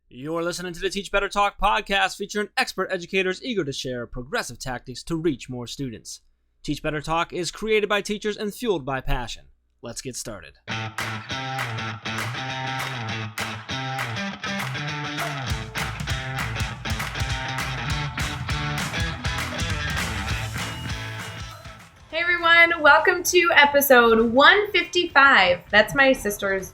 You're listening to the Teach Better Talk podcast featuring expert educators eager to share progressive tactics to reach more students. Teach Better Talk is created by teachers and fueled by passion. Let's get started. Hey everyone, welcome to episode 155. That's my sister's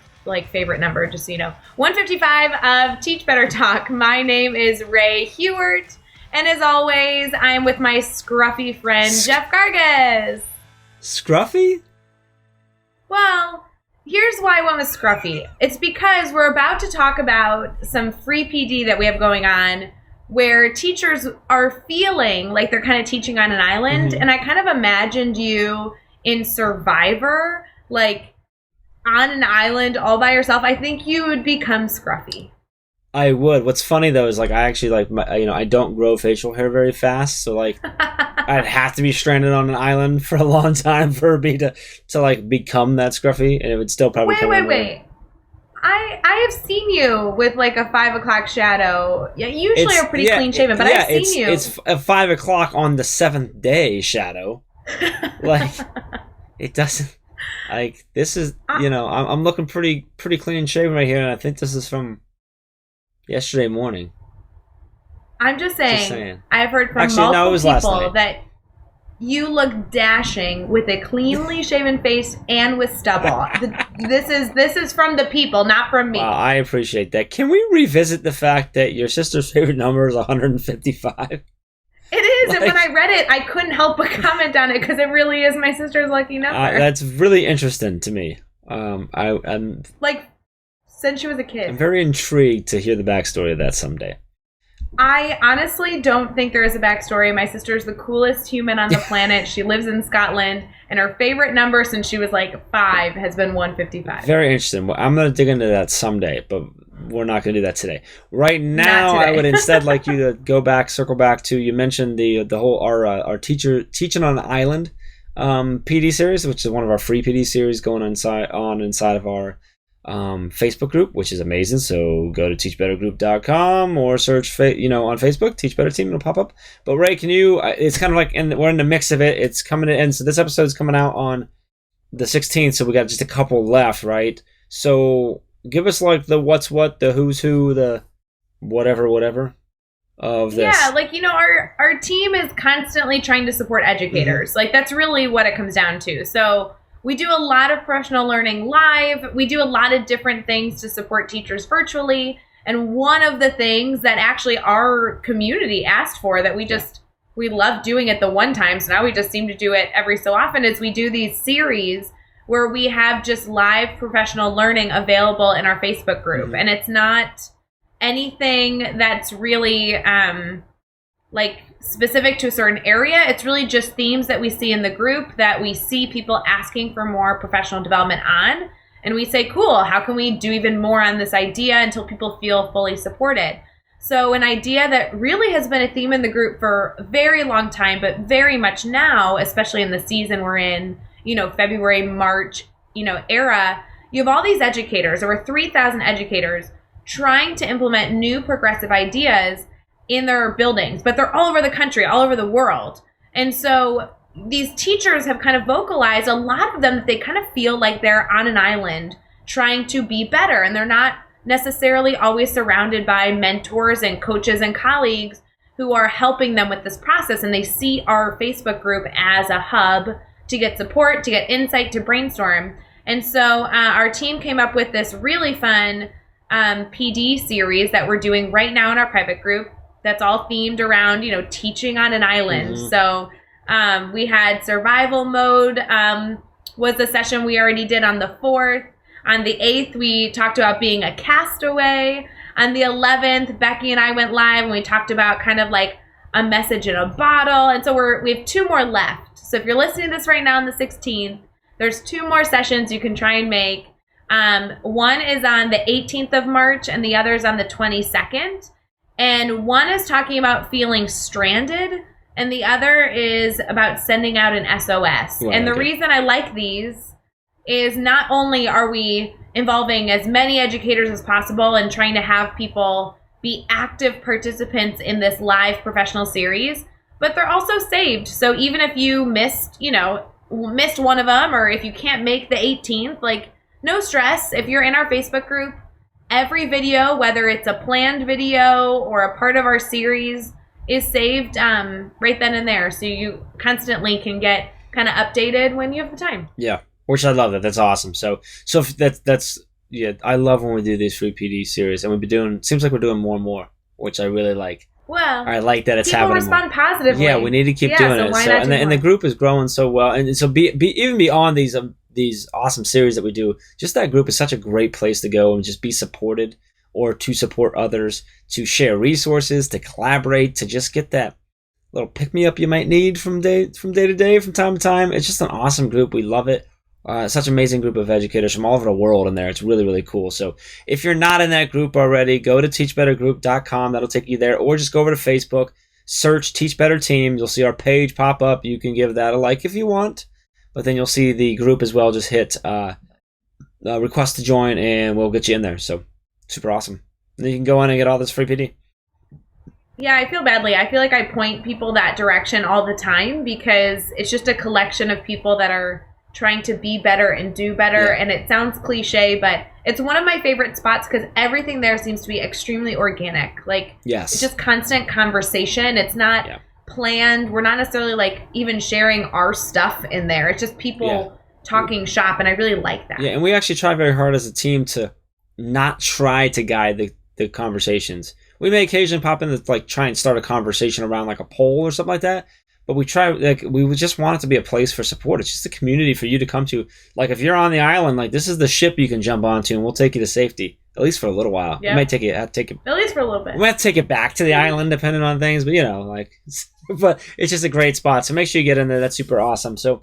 favorite number, just so you know. 155 of Teach Better Talk. My name is Ray Hewart, and as always, I am with my scruffy friend Jeff Gargas. Scruffy? Well, here's why I went with scruffy. It's because we're about to talk about some free PD that we have going on where teachers are feeling like they're kind of teaching on an island, and I kind of imagined you in Survivor, like on an island all by yourself. I think you would become scruffy. I would. What's funny though is I actually I don't grow facial hair very fast, so I'd have to be stranded on an island for a long time for me to become that scruffy, and it would still probably Wait. I have seen you with a 5 o'clock shadow. Yeah, usually are pretty clean shaven, but I've seen you. It's a 5 o'clock on the 7th day shadow. It doesn't. This is, I'm looking pretty clean shaven right here, and I think this is from yesterday morning. I'm just saying. I've heard from multiple people that you look dashing with a cleanly shaven face and with stubble. This is from the people, not from me. Wow, I appreciate that. Can we revisit the fact that your sister's favorite number is 155? It is, and when I read it, I couldn't help but comment on it because it really is my sister's lucky number. That's really interesting to me. I'm since she was a kid. I'm very intrigued to hear the backstory of that someday. I honestly don't think there is a backstory. My sister's the coolest human on the planet. She lives in Scotland, and her favorite number since she was 5 has been 155. Very interesting. Well, I'm going to dig into that someday, but we're not going to do that today. Right now, I would instead like you to circle back to, you mentioned the whole our teaching on an island PD series, which is one of our free PD series going inside of our Facebook group, which is amazing. So go to teachbettergroup.com or search on Facebook, Teach Better Team, it'll pop up. But Ray, can you, it's kind of we're in the mix of it. It's coming in, so this episode's coming out on the 16th, so we got just a couple left, right? So give us the what's what, the who's who, the whatever of this. Yeah, our team is constantly trying to support educators. That's really what it comes down to. So we do a lot of professional learning live. We do a lot of different things to support teachers virtually. And one of the things that actually our community asked for that we love doing it the one time, so now we just seem to do it every so often, is we do these series where we have just live professional learning available in our Facebook group. And it's not anything that's really specific to a certain area. It's really just themes that we see in the group that we see people asking for more professional development on. And we say, cool, how can we do even more on this idea until people feel fully supported? So an idea that really has been a theme in the group for a very long time, but very much now, especially in the season we're in, February, March, era, you have all these educators, over 3,000 educators, trying to implement new progressive ideas in their buildings, but they're all over the country, all over the world. And so these teachers have kind of vocalized, a lot of them, that they kind of feel like they're on an island trying to be better, and they're not necessarily always surrounded by mentors and coaches and colleagues who are helping them with this process. And they see our Facebook group as a hub to get support, to get insight, to brainstorm. And so our team came up with this really fun PD series that we're doing right now in our private group that's all themed around, teaching on an island. So we had survival mode was the session we already did on the 4th. On the 8th, we talked about being a castaway. On the 11th, Becky and I went live and we talked about kind of a message in a bottle. And so we have 2 more left. So if you're listening to this right now on the 16th, there's 2 more sessions you can try and make. One is on the 18th of March and the other is on the 22nd. And one is talking about feeling stranded and the other is about sending out an SOS. Well, and the reason I like these is not only are we involving as many educators as possible and trying to have people be active participants in this live professional series, but they're also saved. So even if you missed one of them, or if you can't make the 18th, like, no stress. If you're in our Facebook group, every video, whether it's a planned video or a part of our series, is saved right then and there. So you constantly can get kind of updated when you have the time. Yeah, which I love that. That's awesome. So that's yeah, I love when we do these free PD series, and we've been doing. Seems like we're doing more and more, which I really like. Well, I like that it's happening. People respond positively. Yeah, we need to keep doing it. So, and the group is growing so well, and so even beyond these awesome series that we do, just that group is such a great place to go and just be supported, or to support others, to share resources, to collaborate, to just get that little pick me up you might need from day to day, from time to time. It's just an awesome group. We love it. Such an amazing group of educators from all over the world in there. It's really, really cool. So if you're not in that group already, go to teachbettergroup.com. That'll take you there. Or just go over to Facebook, search Teach Better Team. You'll see our page pop up. You can give that a like if you want. But then you'll see the group as well. Just hit request to join, and we'll get you in there. So super awesome. And then you can go in and get all this free PD. Yeah, I feel badly. I feel like I point people that direction all the time, because it's just a collection of people that are trying to be better and do better. Yeah. And it sounds cliche, but it's one of my favorite spots because everything there seems to be extremely organic. Like, yes. It's just constant conversation. It's not planned. We're not necessarily like even sharing our stuff in there. It's just people talking shop, and I really like that. Yeah, and we actually try very hard as a team to not try to guide the conversations. We may occasionally pop in to like try and start a conversation around like a poll or something like that. But we try, like, we would just want it to be a place for support. It's just a community for you to come to. Like, if you're on the island, like, this is the ship you can jump onto, and we'll take you to safety, at least for a little while. Yeah. We might take it at least for a little bit. We might take it back to the island, depending on things, but but it's just a great spot. So make sure you get in there. That's super awesome. So,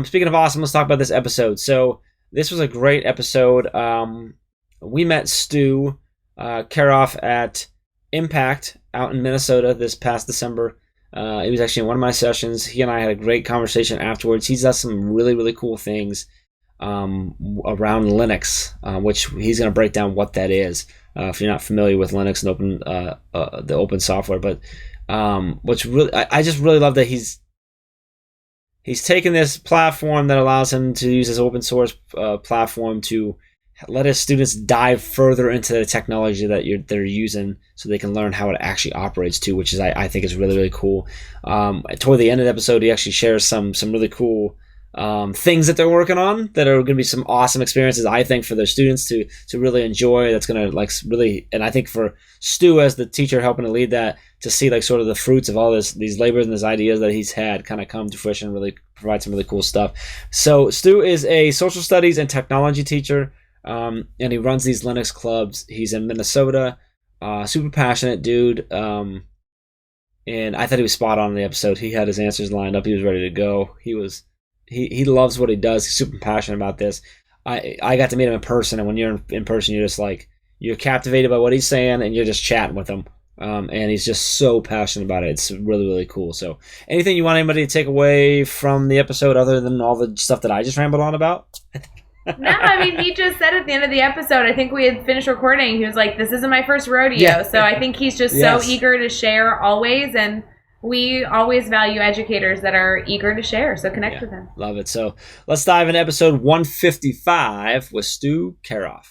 speaking of awesome, let's talk about this episode. So this was a great episode. We met Stu Keroff at Impact out in Minnesota this past December. It was actually in one of my sessions. He and I had a great conversation afterwards. He's done some really, really cool things around Linux, which he's going to break down what that is if you're not familiar with Linux and the open software. But what's really, I just really love that he's taken this platform that allows him to use this open source platform to let his students dive further into the technology that they're using, so they can learn how it actually operates too, which is I think is really, really cool. Toward the end of the episode, he actually shares some really cool things that they're working on that are going to be some awesome experiences, I think, for their students to really enjoy. That's going to like really, and I think for Stu as the teacher helping to lead that, to see like sort of the fruits of all these labors and these ideas that he's had kind of come to fruition and really provide some really cool stuff. So Stu is a social studies and technology teacher. And he runs these Linux clubs. He's in Minnesota. Super passionate dude. And I thought he was spot on in the episode. He had his answers lined up. He was ready to go. He loves what he does. He's super passionate about this. I got to meet him in person, and when you're in person, you're just like, you're captivated by what he's saying, and you're just chatting with him. And he's just so passionate about it. It's really, really cool. So anything you want anybody to take away from the episode other than all the stuff that I just rambled on about? No, I mean, he just said at the end of the episode, I think we had finished recording, he was like, this isn't my first rodeo. Yeah. So I think he's just so eager to share always, and we always value educators that are eager to share, so connect with him. Love it. So let's dive into episode 155 with Stu Keroff.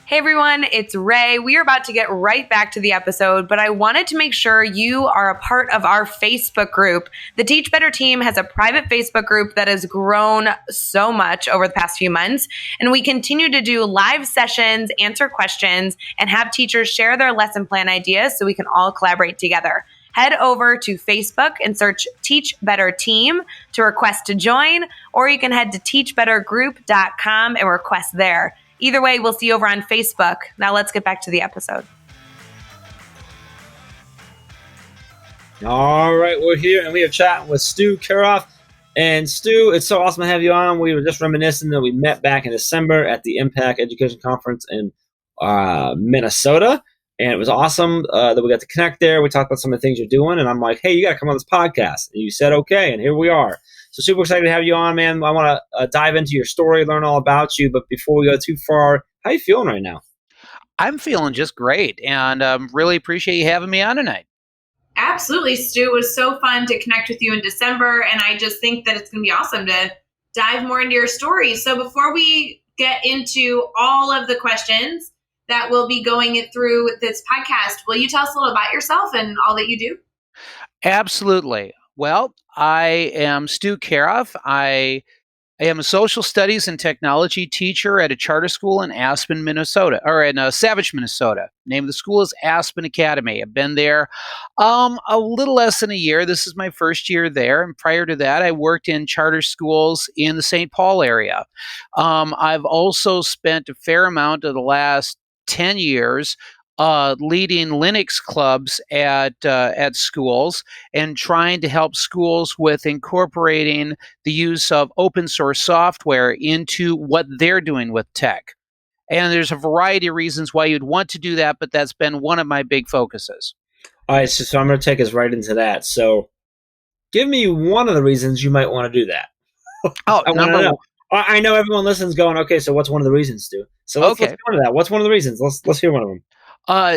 Hey everyone, it's Ray. We are about to get right back to the episode, but I wanted to make sure you are a part of our Facebook group. The Teach Better team has a private Facebook group that has grown so much over the past few months, and we continue to do live sessions, answer questions, and have teachers share their lesson plan ideas so we can all collaborate together. Head over to Facebook and search Teach Better Team to request to join, or you can head to teachbettergroup.com and request there. Either way, we'll see you over on Facebook. Now let's get back to the episode. All right, we're here, and we are chatting with Stu Keroff. And Stu, it's so awesome to have you on. We were just reminiscing that we met back in December at the Impact Education Conference in Minnesota. And it was awesome that we got to connect there. We talked about some of the things you're doing. And I'm like, hey, you got to come on this podcast. And you said, okay, and here we are. So super excited to have you on, man. I want to dive into your story, learn all about you. But before we go too far, how you feeling right now? I'm feeling just great, and really appreciate you having me on tonight. Absolutely, Stu. It was so fun to connect with you in December, and I just think that it's going to be awesome to dive more into your story. So before we get into all of the questions that will be going through this podcast, will you tell us a little about yourself and all that you do? Absolutely. Well, I am Stu Keroff. I am a social studies and technology teacher at a charter school in Aspen, Minnesota, or in Savage, Minnesota. Name of the school is Aspen Academy. I've been there a little less than a year. This is my first year there. And prior to that, I worked in charter schools in the St. Paul area. I've also spent a fair amount of the last 10 years leading Linux clubs at schools and trying to help schools with incorporating the use of open source software into what they're doing with tech. And there's a variety of reasons why you'd want to do that, but that's been one of my big focuses. All right, so I'm going to take us right into that. So give me one of the reasons you might want to do that. Oh, I know everyone listens going, okay, so what's one of the reasons, Stu? So let's go into that. What's one of the reasons? Let's hear one of them.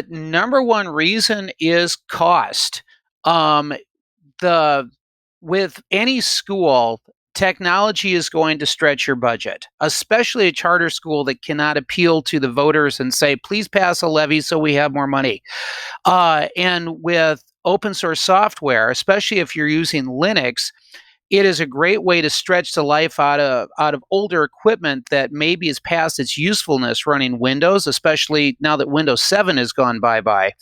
Number one reason is cost. With any school, technology is going to stretch your budget, especially a charter school that cannot appeal to the voters and say, please pass a levy so we have more money. And with open source software, especially if you're using Linux, it is a great way to stretch the life out of older equipment that maybe is past its usefulness running Windows, especially now that Windows 7 has gone bye-bye.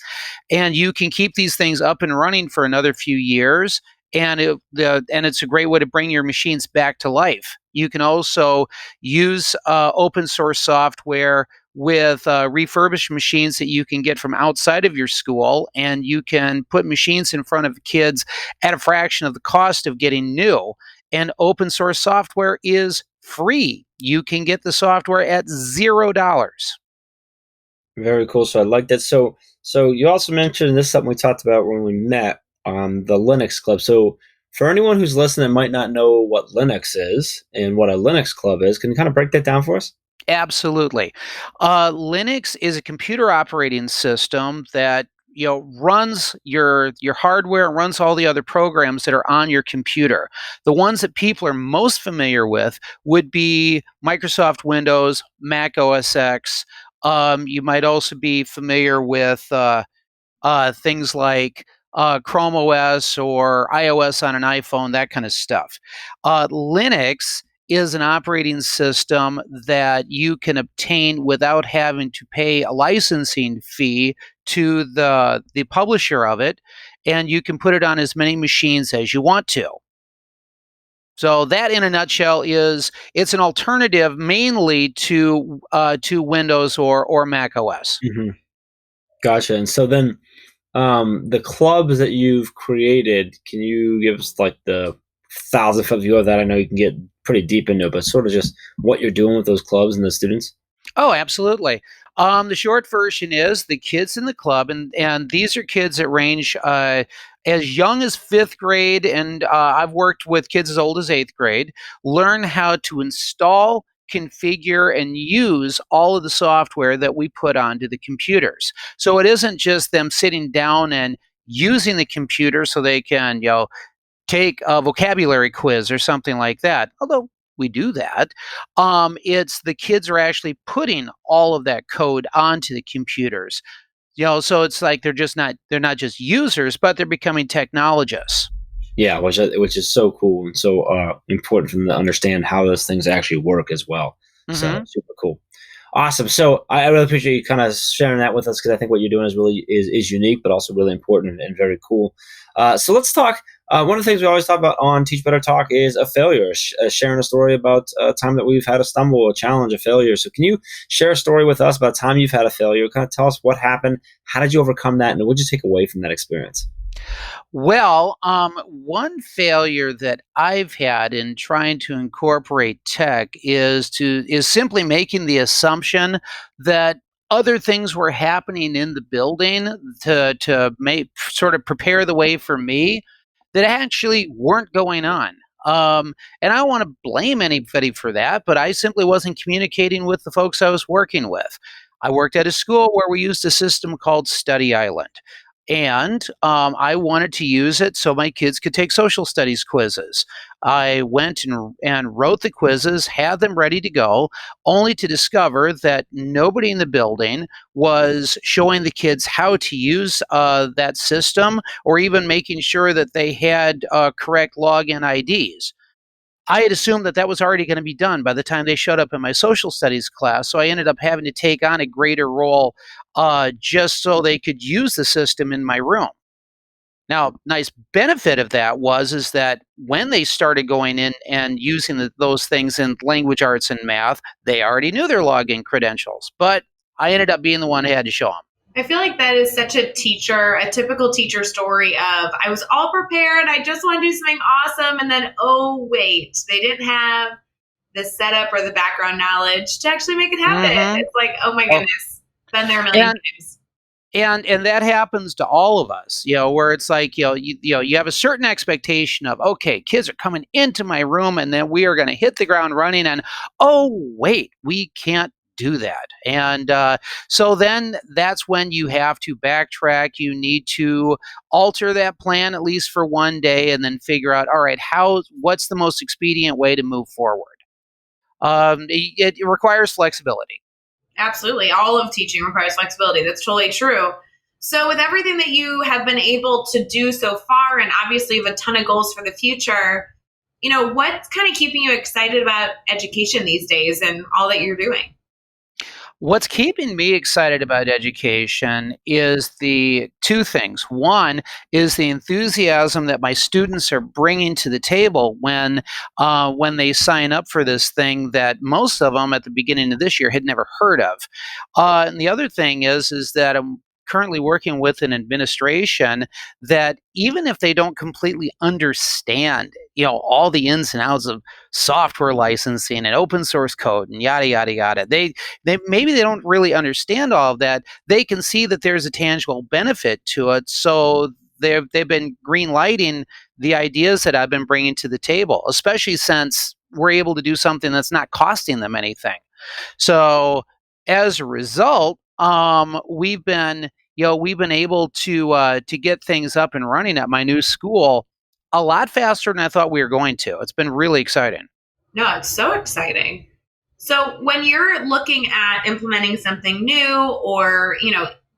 And you can keep these things up and running for another few years, and it's a great way to bring your machines back to life. You can also use open source software with refurbished machines that you can get from outside of your school, and you can put machines in front of kids at a fraction of the cost of getting new. And open source software is free. You can get the software at $0. Very cool. So I like that. So you also mentioned, and this is something we talked about when we met, the Linux Club. So for anyone who's listening that might not know what Linux is and what a Linux Club is, can you kind of break that down for us? Absolutely. Linux is a computer operating system that runs your hardware and runs all the other programs that are on your computer. The ones that people are most familiar with would be Microsoft Windows, Mac OS X. You might also be familiar with things like Chrome OS or iOS on an iPhone, that kind of stuff. Linux is an operating system that you can obtain without having to pay a licensing fee to the publisher of it, and you can put it on as many machines as you want to. So that, in a nutshell, it's an alternative mainly to Windows or Mac OS. Mm-hmm. Gotcha. And so then the clubs that you've created, can you give us like the 1,000-foot view of that? I know you can get pretty deep into it, but sort of just what you're doing with those clubs and the students? Oh, absolutely. The short version is the kids in the club, and these are kids that range as young as 5th grade, and I've worked with kids as old as 8th grade, learn how to install, configure, and use all of the software that we put onto the computers. So it isn't just them sitting down and using the computer so they can, take a vocabulary quiz or something like that, although we do that. It's the kids are actually putting all of that code onto the computers. So it's like they're not just users, but they're becoming technologists. Yeah, which is so cool and so important for them to understand how those things actually work as well. Mm-hmm. So super cool. Awesome. So I really appreciate you kind of sharing that with us, because I think what you're doing is really is unique, but also really important and very cool. So let's talk. One of the things we always talk about on Teach Better Talk is a failure, sharing a story about a time that we've had a stumble, a challenge, a failure. So can you share a story with us about a time you've had a failure? Kind of tell us what happened, how did you overcome that, and what did you take away from that experience? Well, one failure that I've had in trying to incorporate tech is simply making the assumption that other things were happening in the building to sort of prepare the way for me that actually weren't going on. And I don't want to blame anybody for that, but I simply wasn't communicating with the folks I was working with. I worked at a school where we used a system called Study Island. And I wanted to use it so my kids could take social studies quizzes. I went and wrote the quizzes, had them ready to go, only to discover that nobody in the building was showing the kids how to use that system, or even making sure that they had correct login IDs. I had assumed that that was already going to be done by the time they showed up in my social studies class. So I ended up having to take on a greater role just so they could use the system in my room. Now, nice benefit of that is that when they started going in and using those things in language arts and math, they already knew their login credentials. But I ended up being the one who had to show them. I feel like that is such a typical teacher story of, I was all prepared, I just want to do something awesome, and then, oh, wait, they didn't have the setup or the background knowledge to actually make it happen. Mm-hmm. It's like, oh my goodness, been there a million times. And that happens to all of us, where it's like, you have a certain expectation of, okay, kids are coming into my room and then we are going to hit the ground running, and, oh, wait, we can't do that. And so then that's when you have to backtrack. You need to alter that plan, at least for one day, and then figure out, all right, what's the most expedient way to move forward? It requires flexibility. Absolutely. All of teaching requires flexibility. That's totally true. So with everything that you have been able to do so far, and obviously you have a ton of goals for the future, what's kind of keeping you excited about education these days and all that you're doing? What's keeping me excited about education is the two things. One is the enthusiasm that my students are bringing to the table when they sign up for this thing that most of them at the beginning of this year had never heard of. And the other thing is that I'm currently working with an administration that, even if they don't completely understand, all the ins and outs of software licensing and open source code and yada yada yada, they maybe they don't really understand all of that. They can see that there's a tangible benefit to it, so they've been green lighting the ideas that I've been bringing to the table, especially since we're able to do something that's not costing them anything. So as a result, we've been able to get things up and running at my new school a lot faster than I thought we were going to. It's been really exciting. No, it's so exciting. So when you're looking at implementing something new, or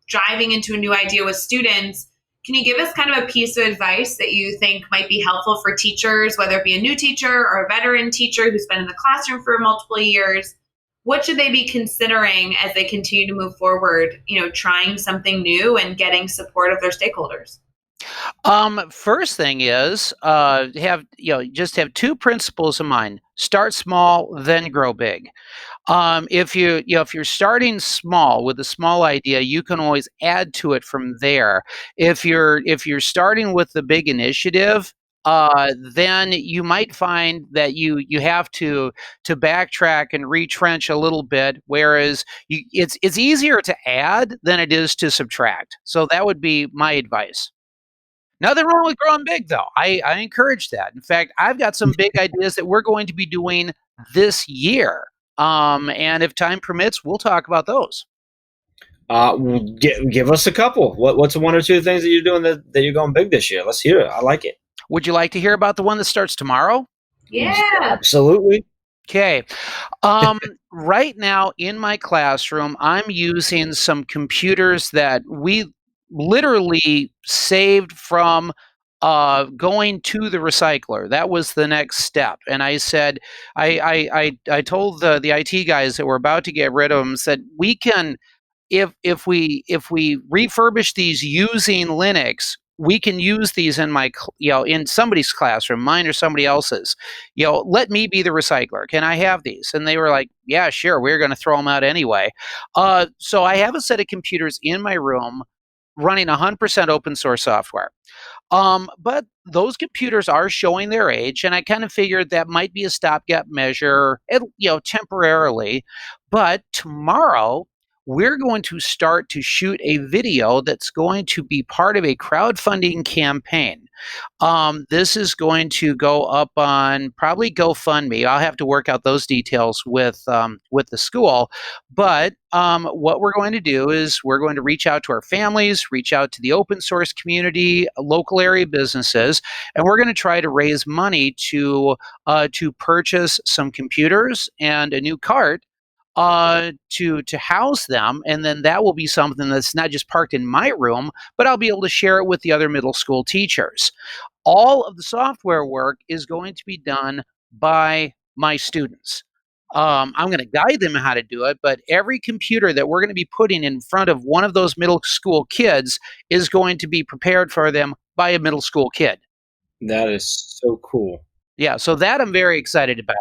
driving into a new idea with students, can you give us kind of a piece of advice that you think might be helpful for teachers, whether it be a new teacher or a veteran teacher who's been in the classroom for multiple years? What should they be considering as they continue to move forward, trying something new and getting support of their stakeholders? First thing is just have two principles in mind. Start small, then grow big. If you're starting small with a small idea, you can always add to it from there. If you're starting with the big initiative, then you might find that you have to backtrack and retrench a little bit. Whereas it's easier to add than it is to subtract. So that would be my advice. Nothing wrong with growing big, though. I encourage that. In fact, I've got some big ideas that we're going to be doing this year. And if time permits, we'll talk about those. Give us a couple. What's one or two things that you're doing that you're going big this year? Let's hear it. I like it. Would you like to hear about the one that starts tomorrow? Yeah. Absolutely. Okay. Right now in my classroom, I'm using some computers that we literally saved from going to the recycler. That was the next step. And I said, I told the IT guys that we're about to get rid of them, said we can, if we refurbish these using Linux, we can use these in my, in somebody's classroom, mine or somebody else's. Let me be the recycler. Can I have these? And they were like, yeah, sure. We're going to throw them out anyway. So I have a set of computers in my room running 100% open source software. But those computers are showing their age, and I kind of figured that might be a stopgap measure, temporarily. But tomorrow, we're going to start to shoot a video that's going to be part of a crowdfunding campaign. This is going to go up on probably GoFundMe. I'll have to work out those details with the school. But what we're going to do is we're going to reach out to our families, reach out to the open source community, local area businesses, and we're going to try to raise money to purchase some computers and a new cart to house them, and then that will be something that's not just parked in my room, but I'll be able to share it with the other middle school teachers. All of the software work is going to be done by my students. I'm going to guide them how to do it, but every computer that we're going to be putting in front of one of those middle school kids is going to be prepared for them by a middle school kid. That is so cool. Yeah, so that I'm very excited about.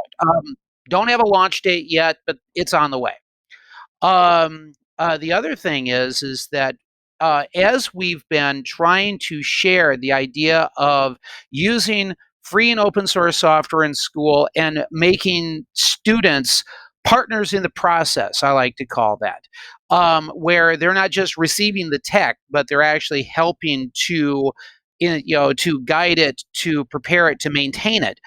Don't have a launch date yet, but it's on the way. The other thing is that as we've been trying to share the idea of using free and open source software in school and making students partners in the process, I like to call that, where they're not just receiving the tech, but they're actually helping to guide it, to prepare it, to maintain it.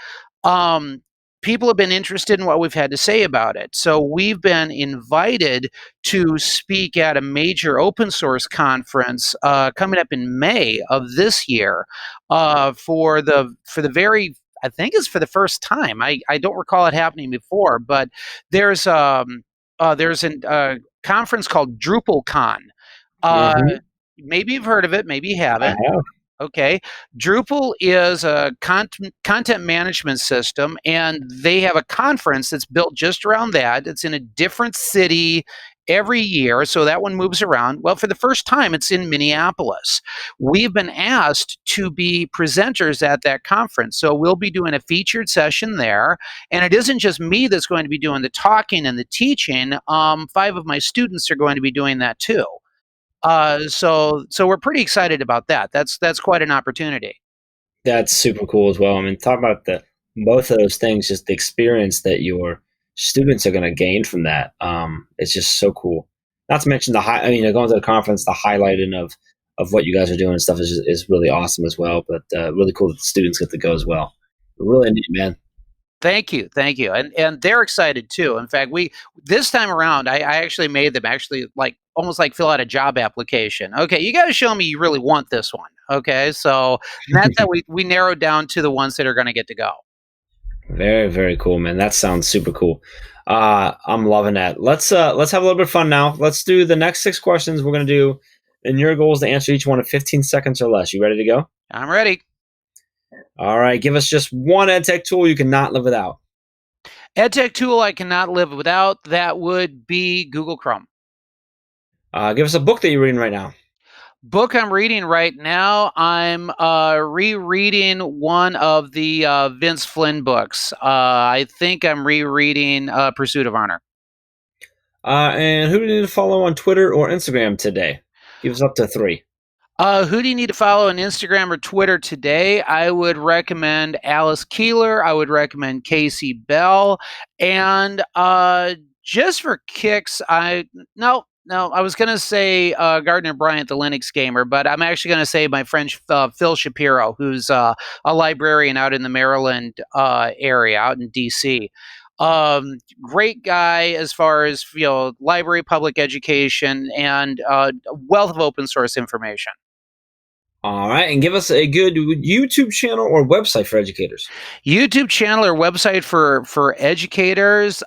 People have been interested in what we've had to say about it. So we've been invited to speak at a major open source conference coming up in May of this year for the very, I think it's for the first time. I don't recall it happening before, but there's a conference called DrupalCon. Maybe you've heard of it, maybe you haven't. I have. Okay. Drupal is a content management system, and they have a conference that's built just around that. It's in a different city every year, so that one moves around. Well, for the first time, it's in Minneapolis. We've been asked to be presenters at that conference, so we'll be doing a featured session there, and it isn't just me that's going to be doing the talking and the teaching. 5 of my students are going to be doing that too. So we're pretty excited about that. That's quite an opportunity. That's super cool as well. I mean, talk about both of those things, just the experience that your students are going to gain from that. It's just so cool. Not to mention going to the conference, the highlighting of what you guys are doing and stuff is really awesome as well. But really cool that the students get to go as well. Really neat, man. Thank you, and they're excited too. In fact, this time around, I actually made them almost like fill out a job application. Okay, you got to show me you really want this one. Okay, so that's how we narrowed down to the ones that are going to get to go. Very, very cool, man. That sounds super cool. I'm loving that. Let's have a little bit of fun now. Let's do the next 6 questions. We're going to do, and your goal is to answer each one in 15 seconds or less. You ready to go? I'm ready. All right. Give us just one EdTech tool you cannot live without. EdTech tool I cannot live without. That would be Google Chrome. Give us a book that you're reading right now. Book I'm reading right now, I'm rereading one of the Vince Flynn books. I think I'm rereading Pursuit of Honor. And who do you need to follow on Twitter or Instagram today? Give us up to 3. Who do you need to follow on Instagram or Twitter today? I would recommend Alice Keeler. I would recommend Kasey Bell. And just for kicks, No, I was going to say Gardiner Bryant, the Linux gamer, but I'm actually going to say my friend Phil Shapiro, who's a librarian out in the Maryland area, out in D.C. Great guy as far as library, public education, and a wealth of open source information. All right, and give us a good YouTube channel or website for educators. YouTube channel or website for educators.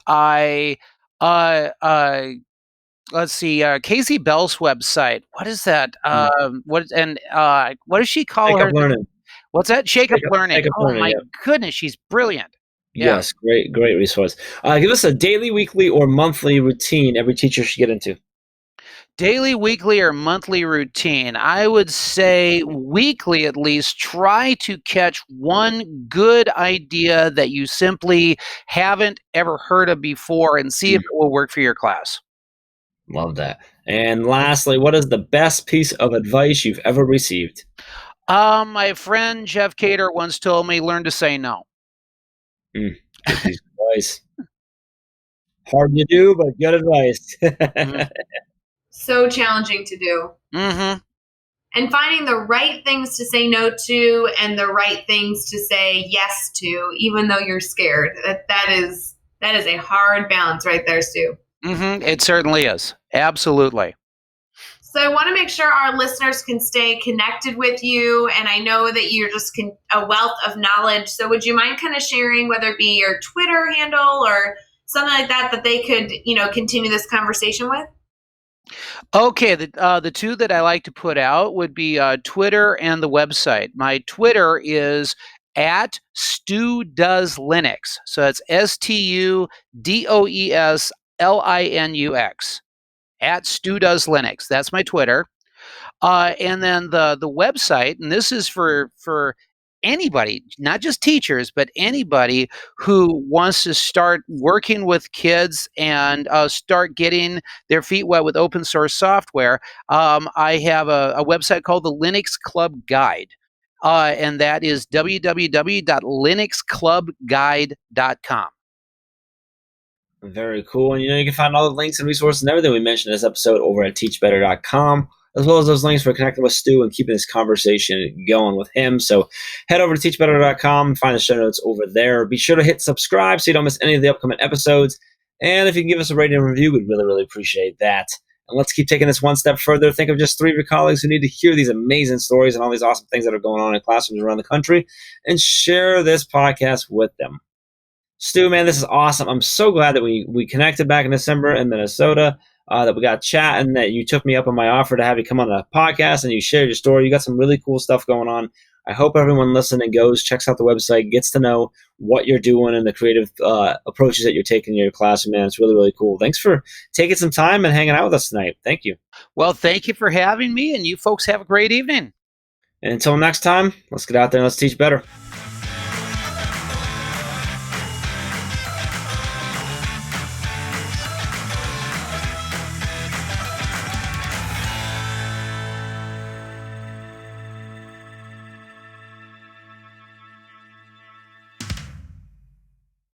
Let's see, Kasey Bell's website. What is that? What does she call her? Learning. What's that? Shake Up Learning. Learning, my goodness, she's brilliant. Yeah. Yes, great resource. Give us a daily, weekly, or monthly routine every teacher should get into. Daily, weekly, or monthly routine. I would say weekly at least. Try to catch one good idea that you simply haven't ever heard of before and see if it will work for your class. Love that. And lastly, what is the best piece of advice you've ever received? My friend Jeff Cater once told me, learn to say no. Good piece of advice. Hard to do, but good advice. So challenging to do. Mm-hmm. and finding the right things to say no to and the right things to say yes to, even though you're scared. That is a hard balance right there, Stu. Mm-hmm. It certainly is. Absolutely. So I want to make sure our listeners can stay connected with you, and I know that you're just a wealth of knowledge. So would you mind kind of sharing, whether it be your Twitter handle or something like that they could, continue this conversation with? Okay, the two that I like to put out would be Twitter and the website. My Twitter is at Stu Does Linux. So it's STUDOESLINUX. At Stu Does Linux. That's my Twitter. And then the website, and this is for anybody, not just teachers, but anybody who wants to start working with kids and start getting their feet wet with open source software. I have a website called the Linux Club Guide. And that is www.linuxclubguide.com. Very cool. And you can find all the links and resources and everything we mentioned in this episode over at teachbetter.com, as well as those links for connecting with Stu and keeping this conversation going with him. So head over to teachbetter.com and find the show notes over there. Be sure to hit subscribe so you don't miss any of the upcoming episodes. And if you can give us a rating and review, we'd really, really appreciate that. And let's keep taking this one step further. Think of just 3 of your colleagues who need to hear these amazing stories and all these awesome things that are going on in classrooms around the country, and share this podcast with them. Stu, man, this is awesome. I'm so glad that we connected back in December in Minnesota, that we got chatting, that you took me up on my offer to have you come on the podcast and you shared your story. You got some really cool stuff going on. I hope everyone listening goes, checks out the website, gets to know what you're doing and the creative approaches that you're taking in your classroom, man. It's really, really cool. Thanks for taking some time and hanging out with us tonight. Thank you. Well, thank you for having me, and you folks have a great evening. And until next time, let's get out there and let's teach better.